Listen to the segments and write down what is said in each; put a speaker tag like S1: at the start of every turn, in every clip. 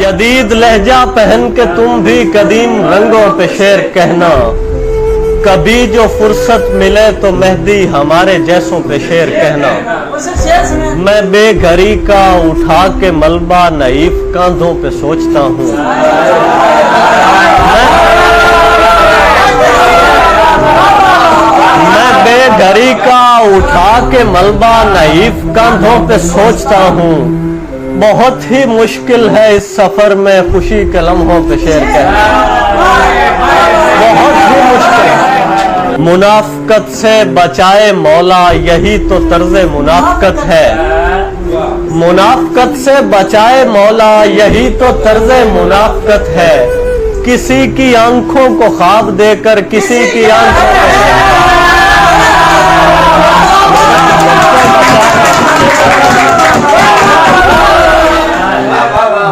S1: جدید لہجہ پہن کے تم بھی قدیم رنگوں پہ شعر کہنا، کبھی جو فرصت ملے تو مہدی ہمارے جیسوں پہ شعر کہنا۔ میں بے گھری کا اٹھا کے ملبہ نعیف کاندھوں پہ سوچتا ہوں، میں بے گھری کا اٹھا کے ملبہ نعیف کاندھوں پہ سوچتا ہوں، بہت ہی مشکل ہے اس سفر میں خوشی کے لمحوں پہ شعر کہنا، بہت ہی مشکل ہے۔ منافقت سے بچائے مولا یہی تو طرز منافقت ہے، منافقت سے بچائے مولا یہی تو طرز منافقت ہے، کسی کی آنکھوں کو خواب دے کر کسی کی آنکھوں کو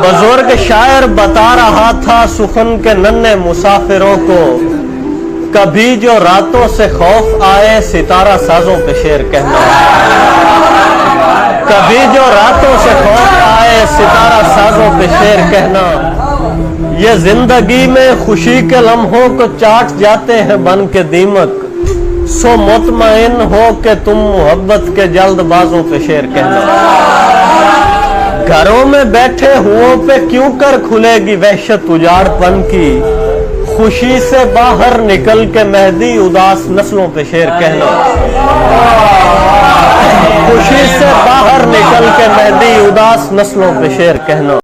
S1: بزرگ شاعر بتا رہا تھا سخن کے ننھے مسافروں کو، کبھی جو راتوں سے خوف آئے ستارہ سازوں پہ شعر کہنا، کبھی جو راتوں سے خوف آئے ستارہ سازوں پہ شعر کہنا، یہ زندگی میں خوشی کے لمحوں کو چاٹ جاتے ہیں بن کے دیمک، سو مطمئن ہو کہ تم محبت کے جلد بازوں پہ شعر کہنا۔ گھروں میں بیٹھے ہوں پہ کیوں کر کھلے گی وحشت اجاڑ پن کی، خوشی سے باہر نکل کے مہدی اداس نسلوں پہ شعر کہنا، خوشی سے باہر نکل کے مہدی اداس نسلوں پہ شعر کہنا۔